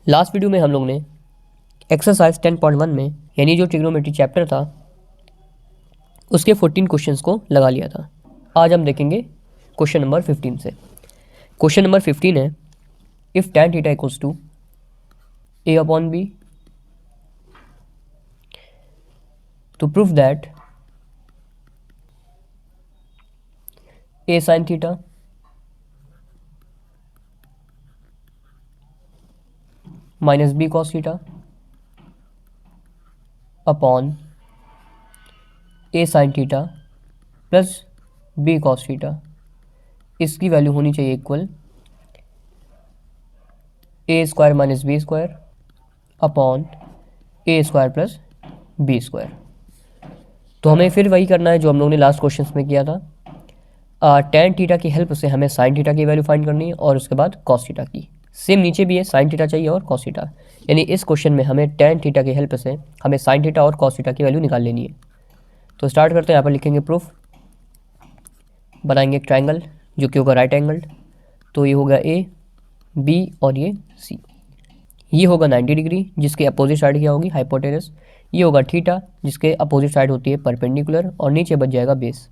Last video में हम लोग ने एक्सरसाइज 10.1 में यानी जो ट्रिग्नोमेट्री चैप्टर था उसके 14 क्वेश्चंस को लगा लिया था। आज हम देखेंगे क्वेश्चन नंबर 15 से। क्वेश्चन नंबर 15 है if tan theta equals to a upon b to prove that a sin theta minus b cos theta upon a sin theta plus b cos theta इसकी वैल्यू होनी चाहिए equal a square minus B square upon a square plus B square. तो हमें फिर वही करना है जो हम लोगों ने लास्ट क्वेश्चंस में किया था। टैन थीटा की हेल्प से हमें साइन थीटा की वैल्यू फाइंड करनी है और उसके बाद कॉस थीटा की। सेम नीचे भी है, साइन थीटा चाहिए और कॉस थीटा, यानी इस क्वेश्चन में हमें टैन थीटा की हेल्प से हमें साइन थीटा और कॉस थीटा की वैल्यू निकाल लेनी है। तो स्टार्ट करते हैं। यहाँ पर लिखेंगे प्रूफ, बनाएंगे एक ट्राइंगल जो कि होगा राइट एंगल्ड। तो ये होगा ए, बी और ये सी। ये होगा 90 डिग्री जिसके अपोजिट साइड क्या होगी, हाइपोटेनस। ये होगा थीटा जिसके अपोजिट साइड होती है परपेंडिकुलर और नीचे बच जाएगा बेस।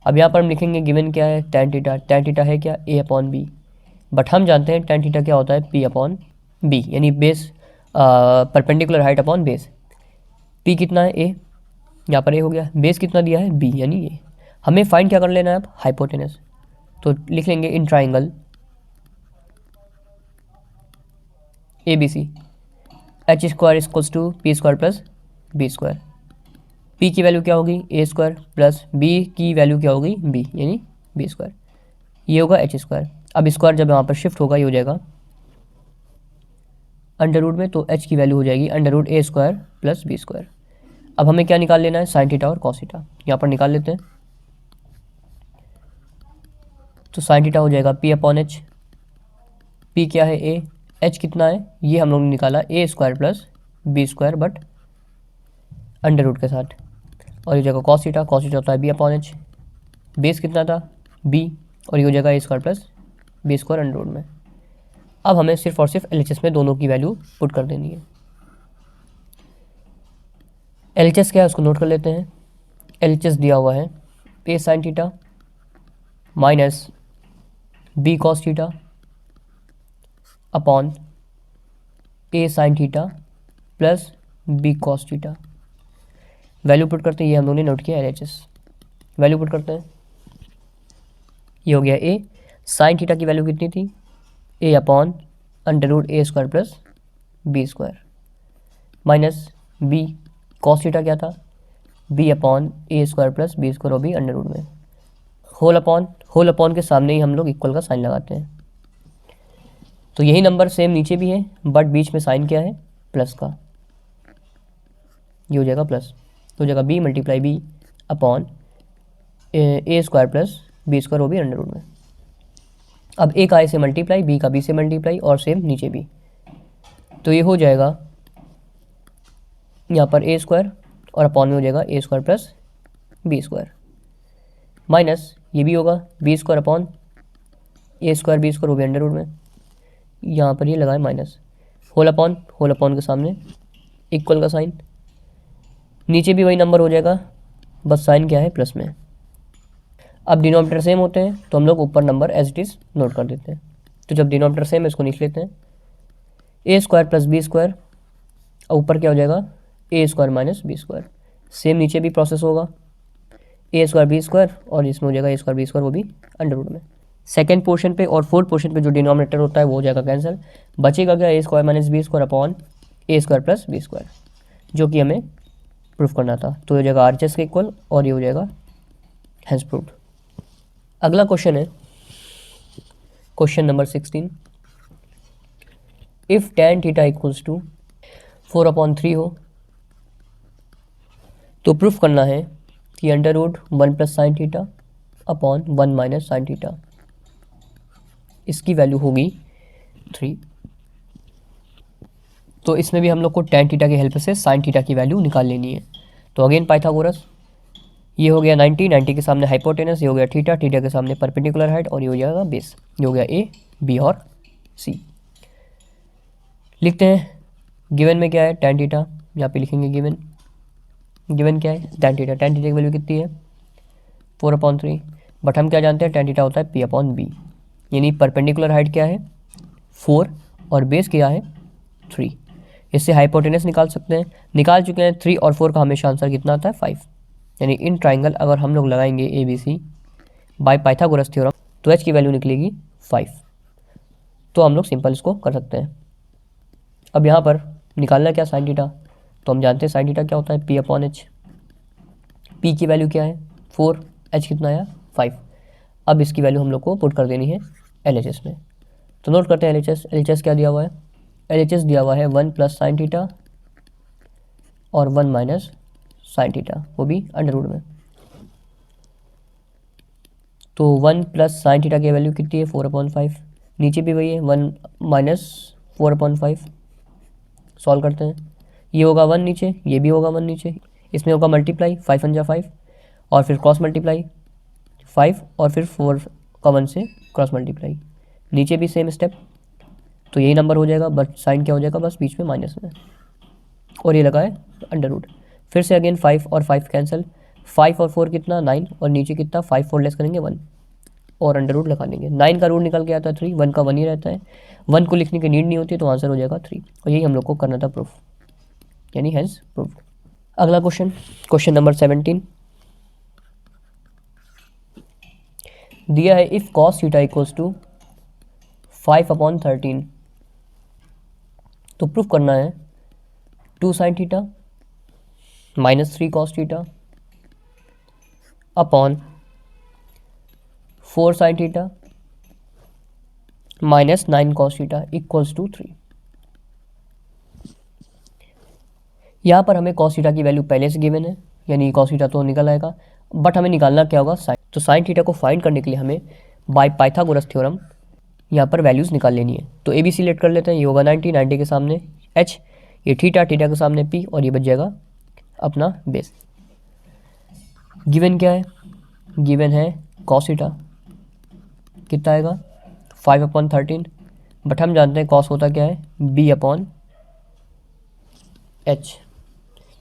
अब यहाँ पर हम लिखेंगे गिवन क्या है, टैन थीटा। टैन थीटा है क्या, ए अपॉन बी, बट हम जानते हैं टैन थीटा क्या होता है, पी अपॉन बी, यानी base perpendicular height upon base. P कितना है, ए, यहाँ पर ए हो गया, बेस कितना दिया है, बी, यानी ये। हमें फाइंड क्या कर लेना है अब, हाइपोटेनस। तो लिख लेंगे in triangle A B C H square equals to P square plus B square. P की वैल्यू क्या होगी, ए स्क्वायर प्लस बी की वैल्यू क्या होगी, बी, यानी बी स्क्वायर। ये होगा एच स्क्वायर। अब स्क्वायर जब यहाँ पर शिफ्ट होगा ये हो जाएगा अंडर रूट में, तो एच की वैल्यू हो जाएगी under root A square plus B square. अब हमें क्या निकाल लेना है, साइन थीटा और कॉस थीटा। यहाँ पर निकाल लेते हैं। तो साइन थीटा हो जाएगा पी अपॉन एच। पी क्या है, ए, एच कितना है, ये हम लोग ने निकाला A square plus B square but under root के साथ। और ये जगह कॉस थीटा, कॉस थीटा होता है बी अपॉन एच। बेस कितना था, बी, और ये हो जाएगा A square plus B square under root में। अब हमें सिर्फ और सिर्फ एलएचएस में दोनों की वैल्यू पुट कर देनी है। एलएचएस क्या है उसको नोट कर लेते हैं। एलएचएस दिया हुआ है A sine theta minus B cos theta upon A sine theta plus B cos theta. Value put करते हैं, ये हम लोगों ने नोट किया एलएचएस। वैल्यू पुट करते हैं, ये हो गया ए साइन थीटा की वैल्यू कितनी थी, A upon under root A square plus B square minus B cos theta क्या था, B upon A square plus B square और बी अंडर रूट में। होल अपॉन के सामने ही हम लोग इक्वल का साइन लगाते हैं। तो यही नंबर सेम नीचे भी है बट बीच में साइन क्या है, प्लस का, ये हो जाएगा प्लस। तो हो जाएगा B multiply B upon A square plus B square वो भी अंडर रूट में। अब ए का ए से मल्टीप्लाई, बी का बी से मल्टीप्लाई और सेम नीचे भी। तो ये हो जाएगा यहाँ पर ए स्क्वायर और अपॉन में हो जाएगा A square plus B square minus ये भी होगा B square upon A square B square वो भी अंडर रूट में। यहाँ पर ये लगाए माइनस, होल अपॉन के सामने इक्वल का साइन, नीचे भी वही नंबर हो जाएगा बस साइन क्या है, प्लस में। अब डिनोमिनेटर सेम होते हैं तो हम लोग ऊपर number as it is note कर देते हैं। तो जब डिनोमिनेटर सेम है इसको लिख लेते हैं A square plus B square, और ऊपर क्या हो जाएगा A square minus B square. Same नीचे भी प्रोसेस होगा ए स्क्वायर बी स्क्वायर और इसमें हो जाएगा ए स्क्वायर बी स्क्वायर वो भी अंडर रूट में। सेकेंड पोर्शन पे और फोर्थ पोर्शन पे जो डिनोमिनेटर होता है वो हो जाएगा कैंसिल, बचेगा क्या, A square minus B square upon A square plus B square, जो कि हमें प्रूफ करना था। तो ये हो जाएगा आरएचएस के इक्वल और ये हो जाएगा हैंस प्रूव्ड। अगला क्वेश्चन है question number 16। If tan theta equals to 4/3 हो तो प्रूफ करना है कि under root 1 plus sine theta upon 1 minus sine theta इसकी वैल्यू होगी 3। तो इसमें भी हम लोग को tan थीटा की हेल्प से साइन थीटा की वैल्यू निकाल लेनी है। तो अगेन पाइथागोरस, ये हो गया 90 के सामने हाइपोटेनस, ये हो गया थीटा के सामने परपेंडिकुलर हाइट और ये हो जाएगा बेस। ये हो गया ए, बी और सी। लिखते हैं गिवन में क्या है tan थीटा, यहाँ पे लिखेंगे गिवन क्या है tan थीटा की वैल्यू कितनी है 4/3, बट हम क्या जानते हैं tan थीटा होता है p/b, यानी परपेंडिकुलर हाइट क्या है 4 और बेस क्या है 3। इससे हाइपोटेनस निकाल सकते हैं, निकाल चुके हैं। 3 और 4 का हमेशा आंसर कितना आता है 5, यानी इन ट्राइंगल अगर हम लोग लगाएंगे ABC बाय पाइथागोरस थ्योरम तो h की वैल्यू निकलेगी 5। तो हम लोग सिंपल इसको कर सकते हैं। अब यहाँ पर निकालना क्या साइन थीटा, तो हम जानते हैं साइन थीटा क्या होता है p/h। p की वैल्यू क्या है 4, h कितना आया 5। अब इसकी वैल्यू हम लोग को पुट कर देनी है LHS में। तो नोट करते हैं LHS क्या दिया हुआ है, LHS दिया हुआ है 1 + sin थीटा और 1 - sin थीटा, वो भी अंडर रूट में। तो 1 + sin थीटा की वैल्यू कितनी है 4/5, नीचे भी वही है 1 - 4/5। सॉल्व करते हैं, ये होगा 1 नीचे, ये भी होगा 1 नीचे, इसमें होगा मल्टीप्लाई 5 × 5 और फिर क्रॉस मल्टीप्लाई 5 और फिर 4 का 1 से क्रॉस मल्टीप्लाई, नीचे भी सेम स्टेप। तो यही नंबर हो जाएगा, बट साइन क्या हो जाएगा बस बीच में माइनस में, और ये लगा है अंडर रूट। फिर से अगेन 5 और 5 कैंसिल, 5 और 4 कितना 9 और नीचे कितना 5 4 लेस करेंगे 1 और अंडर रूट लगा लेंगे। 9 का रूट निकल के आता है 3, 1 का 1 ही रहता है, 1 को लिखने की नीड नहीं होती, तो आंसर हो जाएगा 3। और यही हम लोग को करना था प्रूफ, यानी हैज़ प्रूफ्ड। अगला क्वेश्चन नंबर 17 दिया है if cos theta equals to 5/13, तो प्रूफ करना है 2 sin theta -3 cos theta upon 4 sin theta -9 cos theta equals to 3। यहाँ पर हमें cos थीटा की वैल्यू पहले से गिवन है, यानी cos थीटा तो निकल आएगा, बट हमें निकालना क्या होगा साइन। तो साइन थीटा को फाइंड करने के लिए हमें बाय पाइथागोरस थ्योरम यहाँ पर वैल्यूज़ निकाल लेनी है। तो ABC लेट कर लेते हैं, ये होगा 90 के सामने h, ये थीटा के सामने p, और ये बच जाएगा अपना बेस। गिवन क्या है, गिवन है cos थीटा कितना आएगा 5/13, बट हम जानते हैं cos होता क्या है b/h,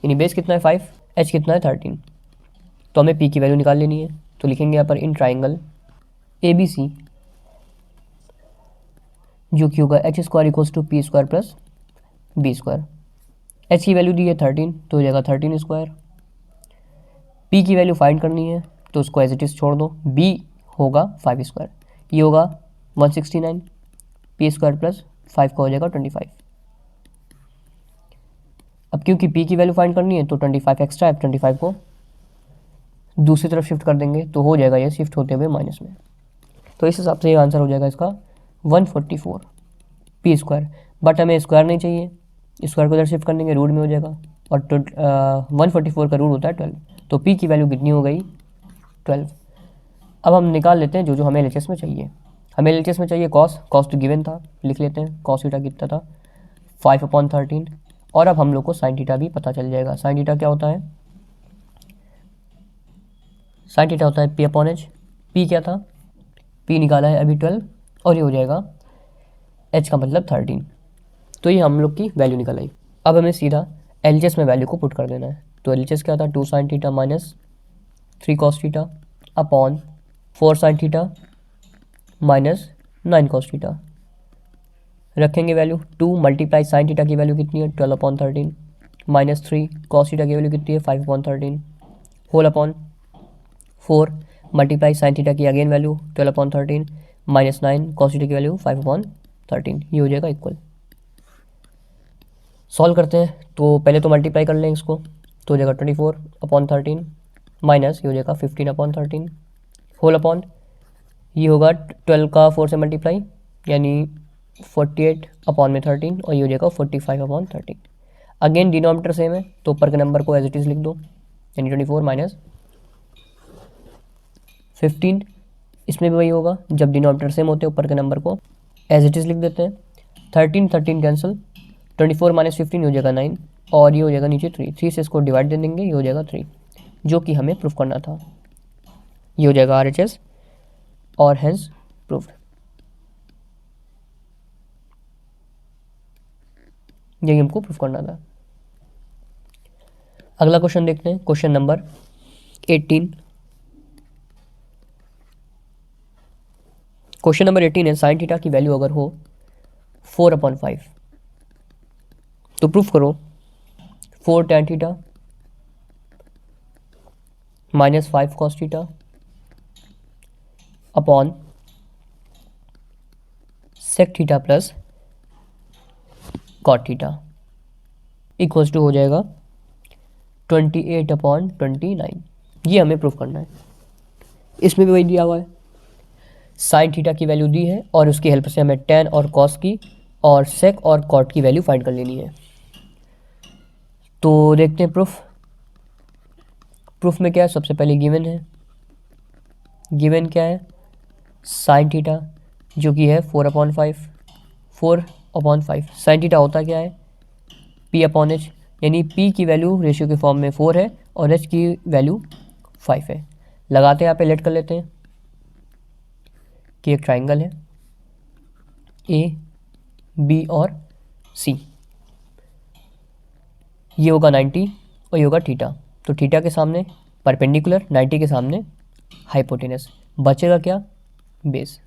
यानी बेस कितना है 5, h कितना है 13। तो हमें p की वैल्यू निकाल लेनी है। तो लिखेंगे यहाँ पर इन ट्राइंगल ABC जो कि होगा h² = p² + b²। h की वैल्यू दी है 13, तो हो जाएगा 13²। p की वैल्यू फाइंड करनी है, तो उसको एज इट इज़ छोड़ दो, b होगा 5², ये होगा 169, p² + 5 का हो जाएगा 25। अब क्योंकि p की वैल्यू फाइंड करनी है तो 25 एक्स्ट्रा है, 25 को दूसरी तरफ शिफ्ट कर देंगे, तो हो जाएगा ये शिफ्ट होते हुए माइनस में। तो इस हिसाब से ये आंसर हो जाएगा इसका 144 p², बट हमें स्क्वायर नहीं चाहिए, स्क्वायर को इधर शिफ्ट कर देंगे रूट में हो जाएगा, और 144 का रूट होता है 12, तो p की वैल्यू कितनी हो गई 12। अब हम निकाल लेते हैं जो हमें LHS में चाहिए। हमें LHS में चाहिए cos तो गिवन था, लिख लेते हैं cos थीटा कितना था 5/13, और अब हम लोग को साइन थीटा भी पता चल जाएगा। साइन थीटा क्या होता है, साइन थीटा होता है p/h, p क्या था p निकाला है अभी 12, और ये हो जाएगा h का मतलब 13। तो ये हम लोग की वैल्यू निकल आई। अब हमें सीधा LHS में वैल्यू को पुट कर देना है। तो LHS क्या था 2 sin theta -3 cos theta upon 4 sin theta -9 cos theta, रखेंगे वैल्यू 2 × sin थीटा की वैल्यू कितनी है 12/13, -3 cos थीटा की वैल्यू कितनी है 5/13, होल अपॉन 4 × sin थीटा की अगेन वैल्यू 12/13, -9 cos थीटा की वैल्यू 5/13, ये हो जाएगा इक्वल। सॉल्व करते हैं, तो पहले तो मल्टीप्लाई कर लें इसको, तो हो जाएगा 24/13 माइनस ये हो जाएगा 15/13, होल अपॉन ये होगा 12 का 4 से मल्टीप्लाई, यानी 48/13, और ये हो जाएगा 45/13। अगेन डिनोमिनेटर सेम है, तो ऊपर के नंबर को एज इट इज़ लिख दो, यानी 24 माइनस 15, इसमें भी वही होगा, जब डिनोमिनेटर सेम होते हैं ऊपर के नंबर को एज इट इज़ लिख देते हैं। 13 कैंसिल, 24 - 15 हो जाएगा 9, और ये हो जाएगा नीचे 3 से इसको डिवाइड दे देंगे, ये हो जाएगा 3, जो कि हमें प्रूफ करना था। ये हो जाएगा RHS और हैज़ प्रूफ्ड। यही हमको प्रूफ करना था। अगला क्वेश्चन देखते हैं, क्वेश्चन नंबर 18। क्वेश्चन नंबर 18 है, साइन थीटा की वैल्यू अगर हो 4/5 तो प्रूफ करो 4 tan theta minus 5 cos theta upon sec theta plus cot theta equals to हो जाएगा 28/29। ये हमें प्रूफ करना है। इसमें भी वही दिया हुआ है, साइन थीटा की वैल्यू दी है और उसकी हेल्प से हमें tan और cos की और sec और cot की वैल्यू फाइंड कर लेनी है। तो देखते हैं प्रूफ में क्या है। सबसे पहले गिवन है, गिवन क्या है, साइन थीटा जो कि है 4/5 साइन थीटा होता क्या है P/H, यानी P की वैल्यू रेशियो के फॉर्म में 4 है और H की वैल्यू 5 है। लगाते हैं यहाँ पे, लेट कर लेते हैं कि एक ट्राइंगल है A, B और C, ये होगा 90 और ये होगा थीटा। तो थीटा के सामने परपेंडिकुलर, 90 के सामने हाइपोटेनस, बचेगा क्या, बेस।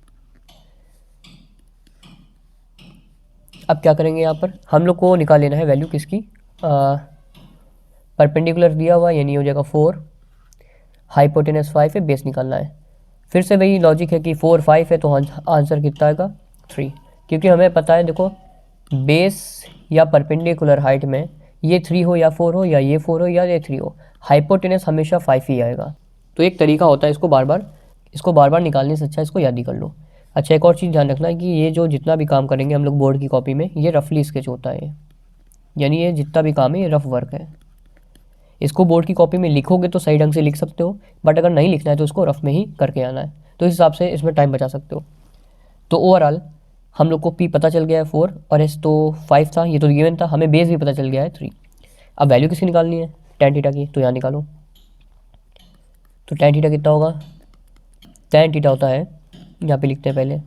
अब क्या करेंगे, यहाँ पर हम लोग को निकाल लेना है वैल्यू किसकी, परपेंडिकुलर दिया हुआ यानी हो जाएगा 4, हाइपोटेनस 5 है, बेस निकालना है। फिर से वही लॉजिक है कि 4 5 है तो आंसर कितना आएगा 3, क्योंकि हमें पता है देखो बेस या परपेंडिकुलर हाइट में ये 3 हो या 4 हो या ये 4 हो या ये 3 हो, हाइपोटेनस हमेशा 5 ही आएगा। तो एक तरीका होता है इसको बार बार निकालने से अच्छा इसको याद ही कर लो। अच्छा, एक और चीज़ ध्यान रखना है कि ये जो जितना भी काम करेंगे हम लोग बोर्ड की कॉपी में, ये रफली स्केच होता है, यानी ये जितना भी काम है ये रफ वर्क है। इसको बोर्ड की कॉपी में लिखोगे तो सही ढंग से लिख सकते हो, बट अगर नहीं लिखना है तो इसको रफ में ही करके आना है, तो इस हिसाब से इसमें टाइम बचा सकते हो। तो ओवरऑल हम लोग को P पता चल गया है 4 और S तो 5 था, ये तो गिवन था, हमें बेस भी पता चल गया है 3। अब वैल्यू किसकी निकालनी है, tan थीटा की, तो यहाँ निकालो। तो tan थीटा कितना होगा, tan थीटा होता है, यहाँ पे लिखते हैं पहले,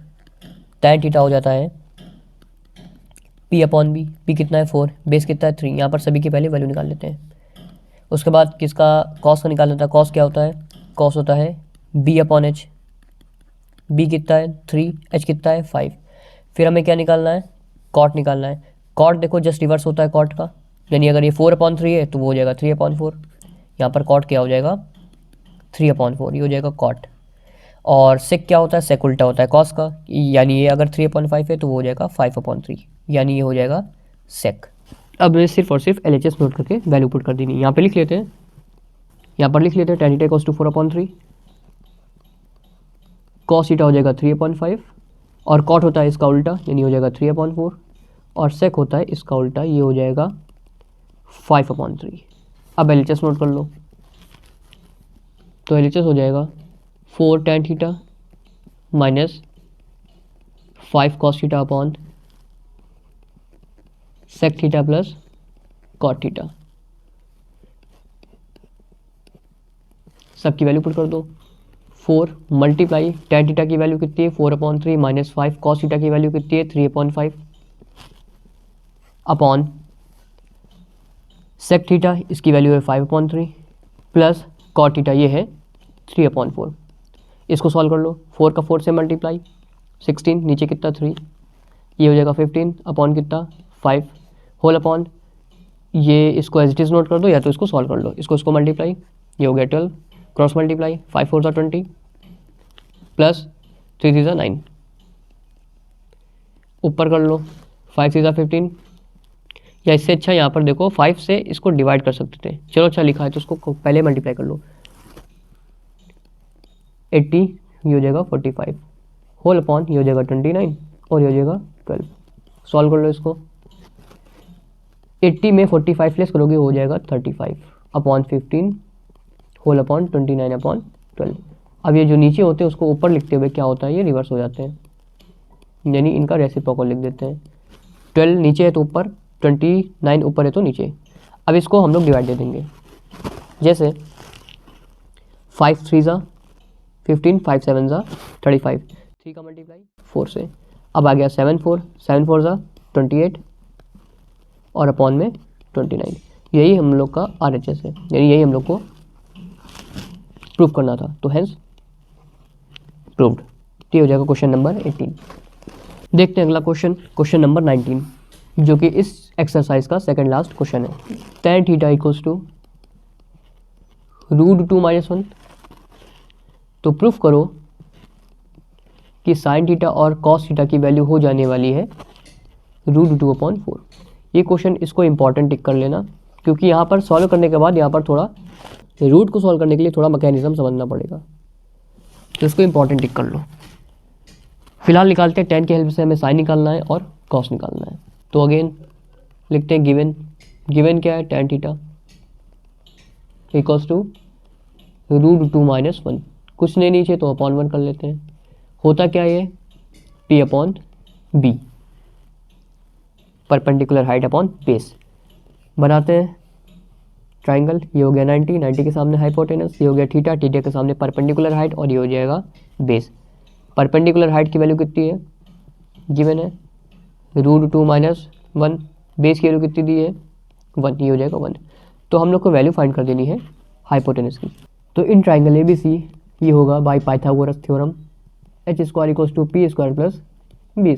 tan थीटा हो जाता है P/B, P कितना है 4, बेस कितना है 3, यहाँ पर सभी की पहले वैल्यू निकाल लेते हैं। उसके बाद किसका कॉस का निकाल लेता है, कॉस क्या होता है, कॉस होता है B/H, B कितना है 3, H कितना है 5। फिर हमें क्या निकालना है, कॉट निकालना है। कॉट देखो जस्ट रिवर्स होता है कॉट का, यानी अगर ये 4/3 है तो वो हो जाएगा 3/4, यहाँ पर कॉट क्या हो जाएगा 3/4, ये हो जाएगा कॉट। और सेक क्या होता है, सेक उल्टा होता है कॉस का, यानी ये अगर 3/5 है तो वो हो जाएगा 5/3, यानी ये हो जाएगा सेक। अब मैं सिर्फ और सिर्फ LHS नोट करके वैल्यू पुट कर देनी है। यहाँ पे लिख लेते हैं, यहाँ पर लिख लेते हैं tan theta equals to 4/3, cos theta हो जाएगा 3/5 और कॉट होता है इसका उल्टा, यानी हो जाएगा 3/4 और सेक होता है इसका उल्टा, ये हो जाएगा 5/3। अब LHS नोट कर लो, तो LHS हो जाएगा 4 tan theta minus 5 cos theta upon sec theta plus cot theta, सबकी वैल्यू पुट कर दो। 4 मल्टीप्लाई tan थीटा की वैल्यू कितनी है 4/3 माइनस 5 cos थीटा की वैल्यू कितनी है 3/5 अपॉन sec थीटा, इसकी वैल्यू है 5/3 प्लस cot थीटा ये है 3/4। इसको सॉल्व कर लो, 4 का 4 से मल्टीप्लाई 16, नीचे कितना 3, ये हो जाएगा 15 अपॉन कितना 5 होल अपॉन, ये इसको एज इट इज़ नोट कर दो या तो इसको सॉल्व कर लो, इसको मल्टीप्लाई, ये हो गया 12 क्रॉस मल्टीप्लाई 5 4 20 प्लस 3 3 9, ऊपर कर लो 5 3 15, या इससे अच्छा यहाँ पर देखो 5 से इसको डिवाइड कर सकते थे, चलो अच्छा लिखा है तो उसको पहले मल्टीप्लाई कर लो, 80 ये हो जाएगा 45 होल अपॉन ये हो जाएगा 29 और ये हो जाएगा 12। सॉल्व कर लो इसको, 80 में 45 लेस करोगे हो जाएगा 35 अपॉन 15 होल अपॉन 29/12। अब ये जो नीचे होते हैं उसको ऊपर लिखते हुए क्या होता है, ये रिवर्स हो जाते हैं, यानी इनका रेसिप्रोकल लिख देते हैं। 12 नीचे है तो ऊपर, 29 ऊपर है तो नीचे। अब इसको हम लोग डिवाइड दे देंगे, जैसे 5 3 ज़ा 15, 5 7 ज़ा 35, 3 का मल्टीप्लाई 4 से। अब आ गया 7 4 ज़ा 28 और अपॉन में 29। यही हम लोग का RHS है, यानी यही हम लोग को प्रूव करना था, तो हेंस प्रूव्ड। ये हो जाएगा क्वेश्चन नंबर 18। देखते हैं अगला क्वेश्चन, क्वेश्चन नंबर 19, जो कि इस एक्सरसाइज का सेकंड लास्ट क्वेश्चन है। tan theta equals to √2 - 1। तो प्रूफ करो कि साइन थीटा और कॉस थीटा की वैल्यू हो जाने वाली है √2/4। ये क्वेश्चन, इसको इंपॉर्टेंट टिक कर लेना, क्योंकि यहाँ पर सॉल्व करने के बाद यहाँ पर थोड़ा रूट को सॉल्व करने के लिए थोड़ा मैकेनिज्म समझना पड़ेगा, तो इसको इंपॉर्टेंट टिक कर लो। फिलहाल निकालते हैं, tan की हेल्प से हमें साइन निकालना है और कॉस निकालना है। तो अगेन लिखते हैं गिवन क्या है, tan थीटा इक्वल्स टू √2 - 1। कुछ नहीं नीचे तो अपॉन 1 कर लेते हैं। होता क्या ये, P/B, perpendicular height upon base. बनाते हैं ट्राइंगल। ये हो गया 90 के सामने हाइपोटेनस, ये हो गया थीटा के सामने परपेंडिकुलर हाइट, और ये हो जाएगा बेस। परपेंडिकुलर हाइट की वैल्यू कितनी है, गिवन है √2 - 1। बेस की वैल्यू कितनी दी है, 1, ये हो जाएगा 1। तो हम लोग को वैल्यू फाइंड कर देनी है हाइपोटेनस की। तो इन ट्राइंगल ABC ये होगा by Pythagoras theorem, h² = P² + B²।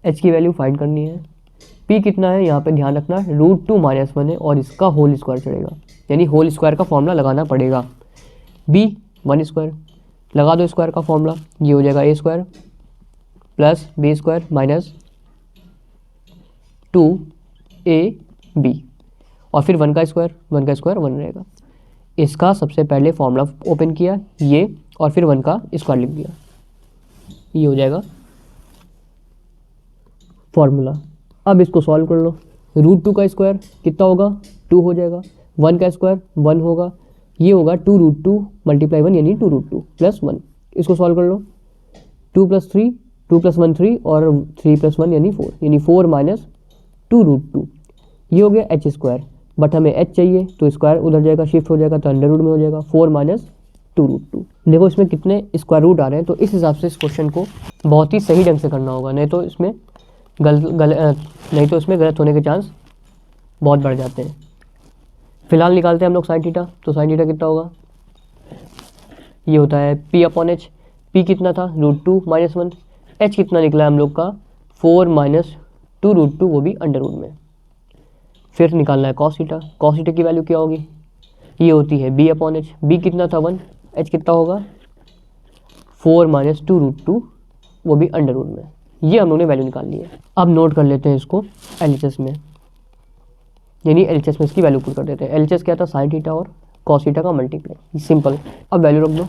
h की वैल्यू फाइंड करनी है। p कितना है, यहाँ पे ध्यान रखना √2 - 1 है और इसका होल स्क्वायर चढ़ेगा, यानी होल स्क्वायर का फॉर्मूला लगाना पड़ेगा। b 1² लगा दो स्क्वायर का फॉर्मूला, ये हो जाएगा a² + b² - 2ab, और फिर 1 का स्क्वायर 1 रहेगा। इसका सबसे पहले फॉर्मूला ओपन किया ये, और फिर 1 का स्क्वायर लिख दिया, ये हो जाएगा फॉर्मूला। अब इसको सॉल्व कर लो। √2 का स्क्वायर कितना होगा, 2 हो जाएगा। 1 का स्क्वायर 1 होगा, ये होगा 2√2 × 1 यानी 2√2 + 1। इसको सॉल्व कर लो। 2 + 3 2 + 1 3 और 3 + 1 यानी 4, यानी 4 - 2√2। ये हो गया h², बट हमें h चाहिए तो स्क्वायर उधर जाएगा, शिफ्ट हो जाएगा, तो अंडर रूट में हो जाएगा 4 - 2√2। देखो इसमें कितने स्क्वायर रूट आ रहे हैं, तो इस हिसाब से इस क्वेश्चन को बहुत ही सही ढंग से करना होगा, नहीं तो इसमें गलत होने के चांस बहुत बढ़ जाते हैं। फिलहाल निकालते हैं हम लोग साइन थीटा। तो साइन थीटा कितना होगा, ये होता है P/H। P कितना था, √2 - 1। h कितना निकला हम लोग का, 4 - 2√2, वो भी अंडर रूट में। फिर निकालना है कॉस थीटा। कॉस थीटा की वैल्यू क्या होगी, ये होती है B/H। B कितना था 1, h कितना होगा 4 - 2√2, वो भी अंडर रूट में। ये हम लोगों ने वैल्यू निकाल ली है। अब नोट कर लेते हैं इसको LHS में, यानी LHS में इसकी वैल्यू पुट कर देते हैं। LHS क्या था, साइन थीटा और कॉस थीटा का मल्टीप्लाई, सिंपल। अब वैल्यू रख दो,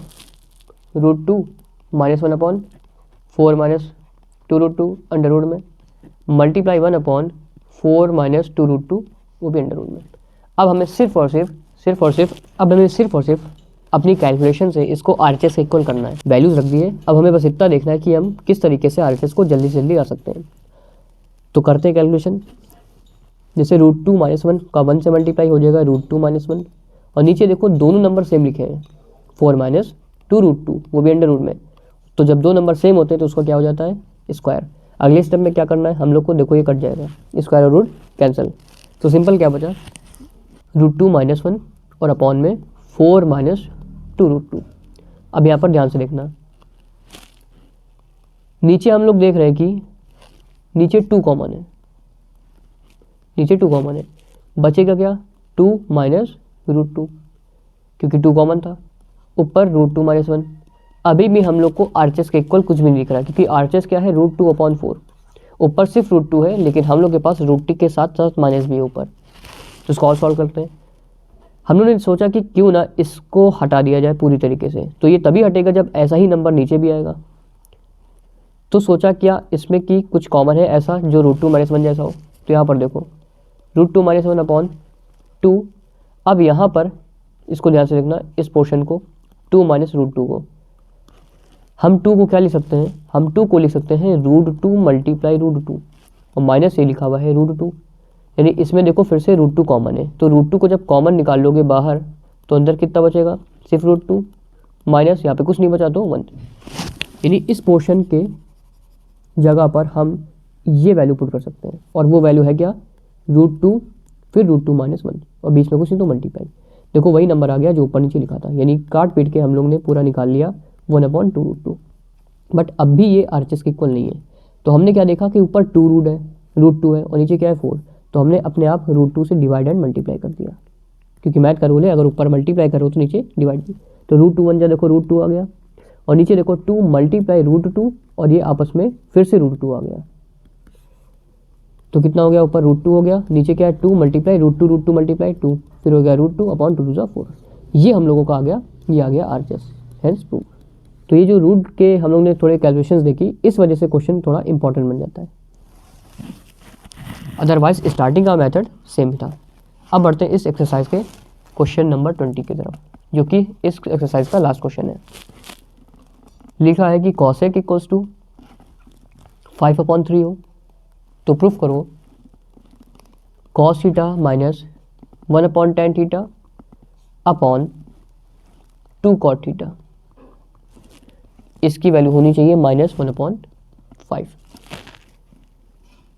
√2 - 1/4 - 2√2 अंडर रूट में, मल्टीप्लाई 1/4 - 2√2, वो भी अंडर रूट में। अब हमें सिर्फ और सिर्फ अपनी कैलकुलेशन से इसको RHS से इक्वल करना है। वैल्यूज रख दिए, अब हमें बस इतना देखना है कि हम किस तरीके से RHS को जल्दी से जल्दी कर सकते हैं। तो करते हैं कैलकुलेशन। जैसे √2 - 1 का 1 से मल्टीप्लाई हो जाएगा √2 - 1, और नीचे देखो दोनों नंबर सेम लिखे हैं, 4 - 2√2, वो भी अंडर रूट में। तो जब दो नंबर सेम होते हैं तो उसका क्या हो जाता है, स्क्वायर। अगले स्टेप में क्या करना है हम लोग को, देखो ये कट जाएगा, स्क्वायर और रूट कैंसिल, तो सिंपल क्या बचा, √2 - 1 और अपॉन में 4 - 2√2। अब यहाँ पर ध्यान से देखना, नीचे हम लोग देख रहे हैं कि नीचे 2 कॉमन है, बचेगा क्या, 2 - √2, क्योंकि 2 कॉमन था। ऊपर √2 - 1। अभी भी हम लोग को RHS के इक्वल कुछ भी नहीं दिख रहा, क्योंकि RHS क्या है, √2/4। ऊपर सिर्फ √2 है, लेकिन हम लोग के पास √2 के साथ साथ माइनस भी है ऊपर। तो इसको और सॉल्व करते हैं। हम लोगों ने सोचा कि क्यों ना इसको हटा दिया जाए पूरी तरीके से, तो ये तभी हटेगा जब ऐसा ही नंबर नीचे भी आएगा। तो सोचा क्या इसमें कि कुछ कॉमन है ऐसा जो √2 - 1 जैसा हो। तो यहाँ पर देखो √2 - 1/2। अब यहाँ पर इसको ध्यान से देखना, इस पोर्शन को 2 - √2 को हम 2 को क्या लिख सकते हैं, हम 2 को लिख सकते हैं √2 × √2, और माइनस ये लिखा हुआ है √2, यानी इसमें देखो फिर से √2 कॉमन है। तो √2 को जब कॉमन निकाल लोगे बाहर तो अंदर कितना बचेगा, सिर्फ √2 माइनस यहाँ पे कुछ नहीं बचा तो 1, यानी इस पोर्शन के जगह पर हम ये वैल्यू पुट कर सकते हैं, और वो वैल्यू है क्या, √2 फिर √2 - 1 और बीच में कुछ नहीं तो मल्टीप्लाई। देखो वही नंबर आ गया जो ऊपर नीचे लिखा था, यानी काट पीट के हम लोग ने पूरा निकाल लिया 1/2 √2। बट अब भी ये RHS के इक्वल नहीं है, तो हमने क्या देखा कि ऊपर √2 है और नीचे क्या है 4, तो हमने अपने आप √2 से डिवाइड एंड मल्टीप्लाई कर दिया, क्योंकि मैथ का रूल है, अगर ऊपर मल्टीप्लाई करो तो नीचे डिवाइड भी। तो √2 बन जाए, देखो √2 आ गया, और नीचे देखो 2 × √2 और ये आपस में फिर से √2 आ गया, तो कितना हो गया, ऊपर √2 हो गया, नीचे क्या है 2 × √2 × 2, फिर हो गया √2/2 4। ये हम लोगों का आ गया, ये आ गया RHS, हेंस प्रूव। तो ये जो रूट के हम लोग ने थोड़े कैलकुलेशंस देखी, इस वजह से क्वेश्चन थोड़ा इंपॉर्टेंट बन जाता है, अदरवाइज स्टार्टिंग का मेथड सेम था। अब बढ़ते हैं इस एक्सरसाइज के क्वेश्चन नंबर 20 की तरफ, जो कि इस एक्सरसाइज का लास्ट क्वेश्चन है। लिखा है कि cosec = 5/3 हो, तो प्रूफ करो cos θ - 1/tan θ अपॉन 2 cot θ, इसकी वैल्यू होनी चाहिए -1/5।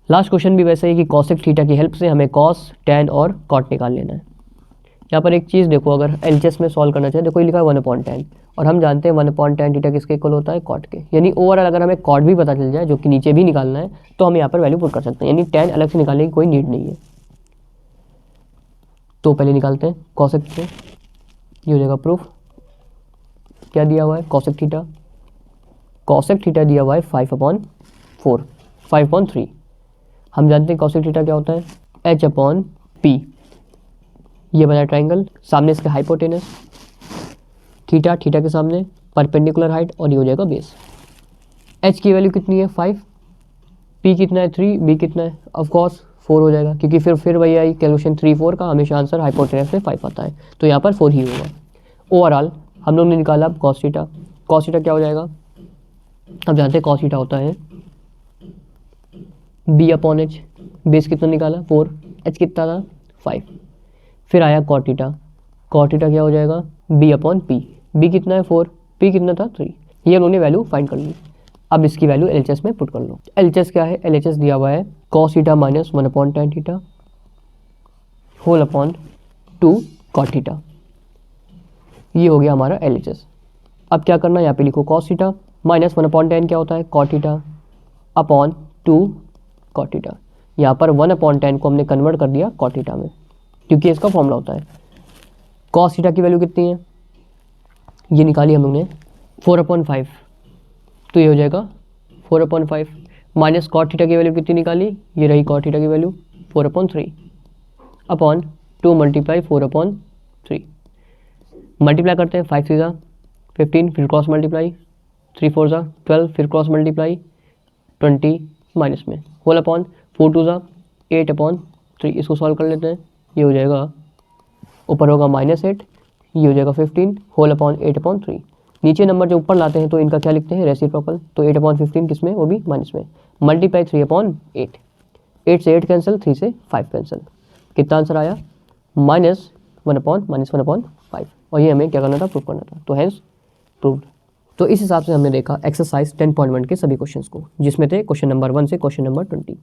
लास्ट क्वेश्चन भी वैसे ही कि cosec θ की हेल्प से हमें cos, tan और cot निकाल लेना है। यहाँ पर एक चीज़ देखो, अगर LHS में सॉल्व करना चाहे, देखो ये लिखा है 1/tan, और हम जानते हैं 1/tan θ किसके इक्वल होता है, cot के, यानी ओवरऑल अगर हमें cot भी पता चल जाए, जो कि नीचे भी निकालना है, तो हम यहाँ पर वैल्यू पुट कर सकते हैं, यानी tan अलग से निकालने की कोई नीड नहीं है। तो पहले निकालते हैं cosec से, ये हो जाएगा प्रूफ। क्या दिया हुआ है, cosec θ दिया हुआ है 5/4, 5/3। हम जानते हैं cosec θ क्या होता है, H/P, ये बना ट्राइंगल, सामने इसके हाइपोटेनस, थीटा के सामने परपेंडिकुलर हाइट, और ये हो जाएगा बेस। H की वैल्यू कितनी है 5, P कितना है 3, B कितना है, ऑफ कोर्स 4 हो जाएगा, क्योंकि फिर वही आई कैलकुलेशन 3 4 का, हमेशा आंसर हाइपोटेनस में 5 आता है, तो यहाँ पर 4 ही होगा। ओवरऑल हम लोग ने निकाला cos θ क्या हो जाएगा, अब जानते हैं cos θ होता है B/H, बेस कितना निकाला 4, H कितना था 5, फिर आया cot θ क्या हो जाएगा B/P, B कितना है 4, P कितना था 3, ये उन्होंने वैल्यू फाइंड कर ली। अब इसकी वैल्यू LHS में पुट कर लो। LHS क्या है, LHS दिया हुआ है cos θ - 1/tan θ whole upon 2 cot θ, ये हो गया हमारा LHS। अब क्या करना है, यहाँ पे लिखो cos θ - 1/tan क्या होता है cot θ अपॉन 2 cot θ, यहाँ पर 1/tan को हमने कन्वर्ट कर दिया cot θ में, क्योंकि इसका फॉर्मूला होता है। cos θ की वैल्यू कितनी है, ये निकाली हम लोग ने 4/5, तो ये हो जाएगा 4/5 माइनस cot θ की वैल्यू कितनी निकाली, ये रही cot θ की वैल्यू 4/3 अपॉन 2 × 4/3, मल्टीप्लाई करते हैं 5 3 15, फिर क्रॉस मल्टीप्लाई 3 4 12, फिर क्रॉस मल्टीप्लाई 20 माइनस में, होल अपॉन 4 2 8/3, इसको सॉल्व कर लेते हैं, ये हो जाएगा ऊपर होगा -8, ये हो जाएगा 15 होल अपॉन 8/3। नीचे नंबर जो ऊपर लाते हैं तो इनका क्या लिखते हैं, रेसिप्रोकल, तो 8/15 किस में, वो भी माइनस में, मल्टीप्लाई 3/8, 8 से 8 कैंसिल, 3 से 5 कैंसिल, कितना आंसर आया -1/5, और ये हमें क्या करना था, प्रूव करना था, तो हैंस प्रूव्ड। तो इस हिसाब से हमने देखा एक्सरसाइज 10.1 के सभी क्वेश्चंस को, जिसमें थे क्वेश्चन नंबर 1 से क्वेश्चन नंबर 20।